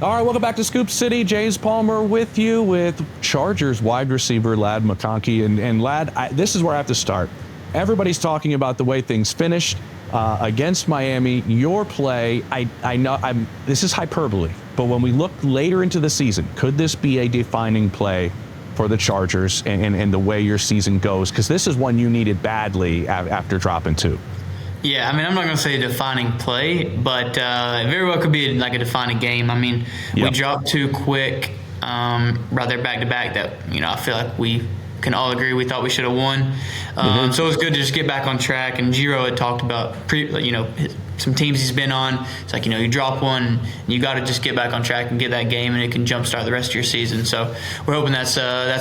All right, welcome back to Scoop City. James Palmer with you with Chargers wide receiver Lad McConkey. And Lad, this is where I have to start. Everybody's talking about the way things finished against Miami. Your play, I know this is hyperbole, but when we look later into the season, could this be a defining play for the Chargers and the way your season goes? Because this is one you needed badly after dropping 2. Yeah, I mean, I'm not going to say a defining play, but it very well could be like a defining game. I mean, we dropped 2 quick, right there back-to-back that, I feel like we can all agree we thought we should have won. So it was good to just get back on track. And Giro had talked about, some teams he's been on. It's like, you drop one, and you got to just get back on track and get that game, and it can jumpstart the rest of your season. So we're hoping that's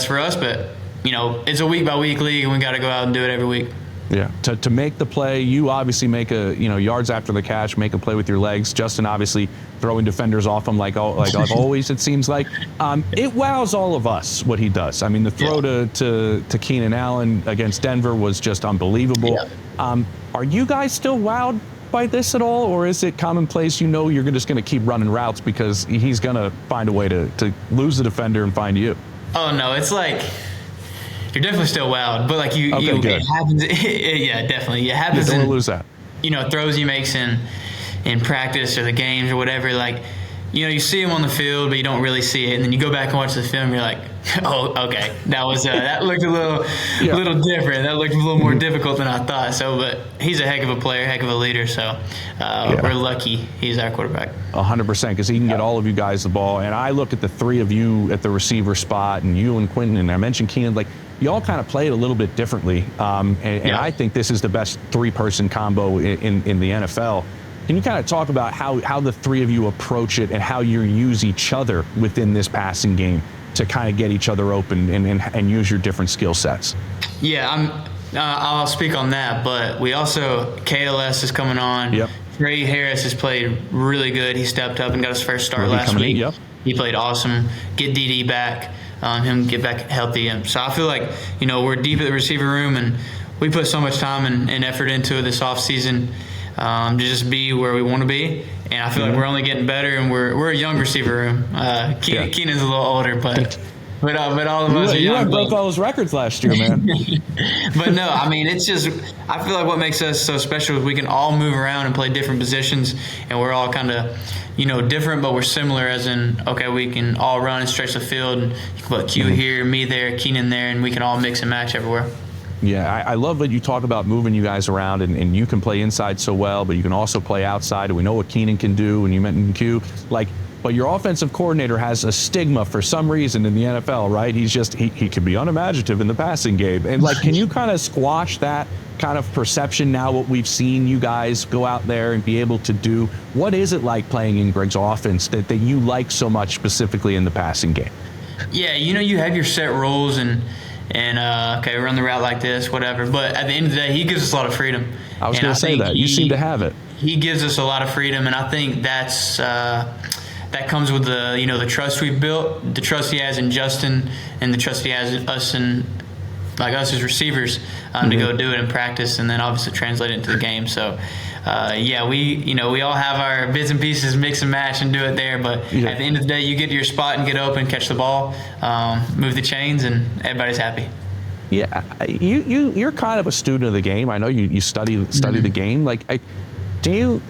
for us, but, it's a week-by-week league, and we got to go out and do it every week. Yeah, to make the play, you obviously make yards after the catch, make a play with your legs. Justin obviously throwing defenders off him like always, it seems like. It wows all of us what he does. I mean, the throw to Keenan Allen against Denver was just unbelievable. Yeah. Are you guys still wowed by this at all, or is it commonplace you're just going to keep running routes because he's going to find a way to lose the defender and find you? Oh, no, it's like – you're definitely still wowed, but it happens. Yeah, definitely. It happens. You don't lose that. Throws he makes in practice or the games or whatever. Like, you see him on the field, but you don't really see it, and then you go back and watch the film. You're like, oh, okay, that was that looked a little different. That looked a little more difficult than I thought. So, but he's a heck of a player, heck of a leader. So, we're lucky he's our quarterback. 100%, because he can get all of you guys the ball. And I look at the 3 of you at the receiver spot, and you and Quentin, and I mentioned Keenan, you all kind of play it a little bit differently, and I think this is the best 3-person combo in the NFL. Can you kind of talk about how the 3 of you approach it and how you use each other within this passing game to kind of get each other open and use your different skill sets? Yeah, I'll speak on that, but we also, KLS is coming on. Yep. Trey Harris has played really good. He stepped up and got his first start last week. He played awesome. Get DD back. Him get back healthy. And so I feel like, we're deep at the receiver room, and we put so much time and effort into it this offseason to just be where we want to be. And I feel like we're only getting better, and we're a young receiver room. Keenan's a little older, but all of us are young. You broke all those records last year, man. But no, I mean, it's just – I feel like what makes us so special is we can all move around and play different positions, and we're all kind of – different, but we're similar as in, okay, we can all run and stretch the field, and you can put Q here, me there, Keenan there, and we can all mix and match everywhere. Yeah, I love that you talk about moving you guys around, and you can play inside so well, but you can also play outside, and we know what Keenan can do, and you mentioned Q. But your offensive coordinator has a stigma for some reason in the NFL, right? He can be unimaginative in the passing game. And, can you kind of squash that kind of perception now, what we've seen you guys go out there and be able to do? What is it like playing in Greg's offense that you like so much specifically in the passing game? Yeah, you have your set rules and okay, run the route like this, whatever. But at the end of the day, he gives us a lot of freedom. I was going to say that. You seem to have it. He gives us a lot of freedom, and I think that's that comes with the trust we've built, the trust he has in Justin, and the trust he has in us as receivers to go do it in practice, and then obviously translate it into the game. So, we all have our bits and pieces, mix and match, and do it there. But at the end of the day, you get to your spot and get open, catch the ball, move the chains, and everybody's happy. Yeah, you're kind of a student of the game. I know you study the game. Do you?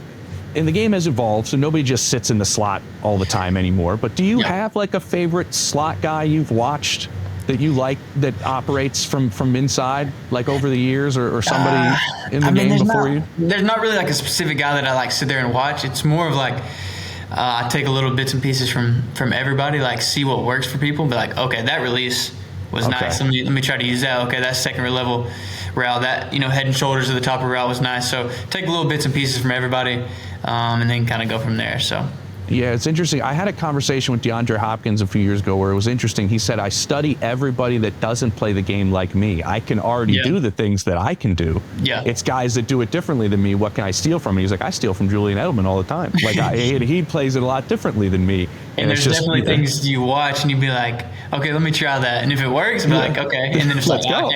And the game has evolved, so nobody just sits in the slot all the time anymore. But do you have a favorite slot guy you've watched that you like that operates from inside, over the years, or somebody in the game before you? There's not really a specific guy that I sit there and watch. It's more of I take a little bits and pieces from everybody, see what works for people, but okay, that release was nice. Let me try to use that. Okay, that second level route, that head and shoulders at the top of the route was nice. So take little bits and pieces from everybody, and then kind of go from there. So. Yeah, it's interesting. I had a conversation with DeAndre Hopkins a few years ago where it was interesting. He said, I study everybody that doesn't play the game like me. I can already do the things that I can do. Yeah. It's guys that do it differently than me. What can I steal from him? He's like, I steal from Julian Edelman all the time. He plays it a lot differently than me. And there's definitely things you watch and you'd be like, okay, let me try that. And if it works, be like, okay. And then it's Let's go.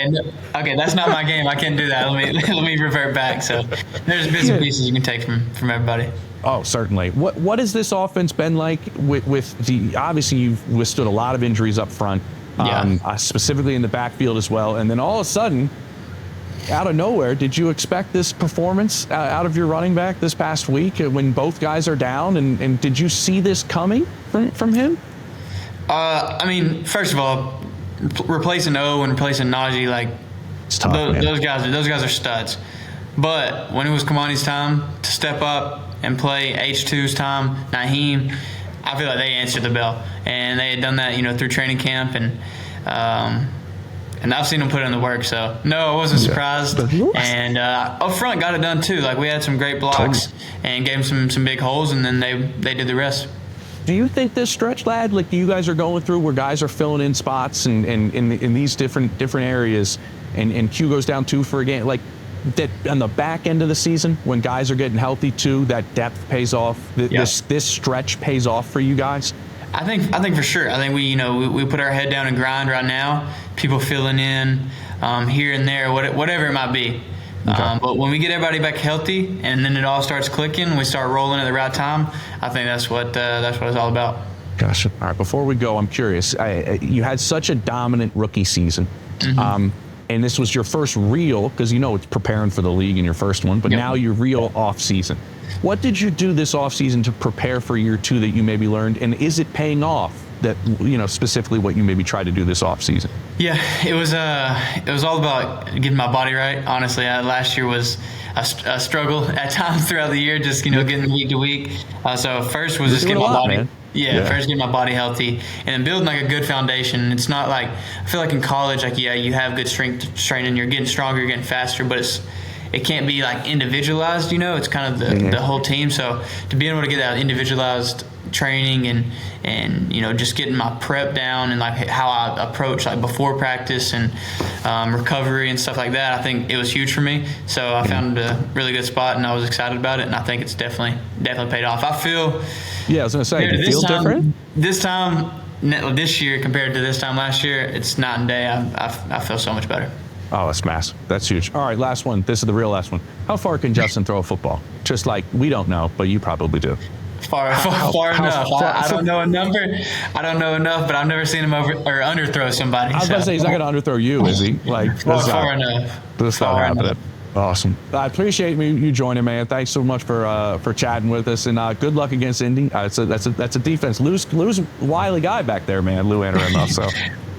Okay, that's not my game. I can't do that. Let me revert back. So there's bits and pieces you can take from everybody. Oh, certainly. What has this offense been like with the, obviously you've withstood a lot of injuries up front, specifically in the backfield as well. And then all of a sudden, out of nowhere, did you expect this performance out of your running back this past week when both guys are down? And did you see this coming from him? I mean, first of all, replacing O and replacing Najee, like, it's tough, those guys are studs. But when it was Kamani's time to step up and play H2's time, Naheem, I feel like they answered the bell. And they had done that, through training camp. And I've seen them put in the work. So, no, I wasn't surprised. And up front got it done, too. Like, we had some great blocks and gave them some big holes, and then they did the rest. Do you think this stretch, lad, like you guys are going through where guys are filling in spots and in these different areas and Q goes down 2 for a game, like, that on the back end of the season when guys are getting healthy too, that depth pays off. This stretch pays off for you guys. I think for sure. I think we put our head down and grind right now. People filling in here and there, whatever it might be. Okay. But when we get everybody back healthy and then it all starts clicking, we start rolling at the right time. I think that's what it's all about. Gosh. All right. Before we go, I'm curious. You had such a dominant rookie season. Mm-hmm. And this was your first real, because it's preparing for the league in your first one, but now your real off season. What did you do this off season to prepare for year 2 that you maybe learned, and is it paying off? That specifically what you maybe tried to do this off season? Yeah, it was all about getting my body right. Honestly, last year was a struggle at times throughout the year, just getting week to week. So first was just getting my body. Man. First getting my body healthy and then building like a good foundation. It's not like, I feel like in college, like, you have good strength training, you're getting stronger, you're getting faster, but it can't be like individualized, it's kind of the whole team. So to be able to get that individualized training and just getting my prep down and like how I approach like before practice and recovery and stuff like that, I think it was huge for me. So I found a really good spot and I was excited about it, and I think it's definitely paid off. I feel I was gonna say, do you feel different this year compared to this time last year? It's night and day. I feel so much better. Oh, that's massive. That's huge. All right, last one. This is the real last one. How far can Justin throw a football? Just like, we don't know, but you probably do. Far enough. I don't know a number. I don't know enough, but I've never seen him underthrow somebody. I was about to say, he's not going to underthrow you, is he? Like, far enough. That's not happening. Awesome. I appreciate you joining, man. Thanks so much for chatting with us, and good luck against Indy. That's a defense. Lose wily guy back there, man. Lou Anarim. So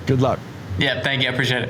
good luck. Yeah, thank you. I appreciate it.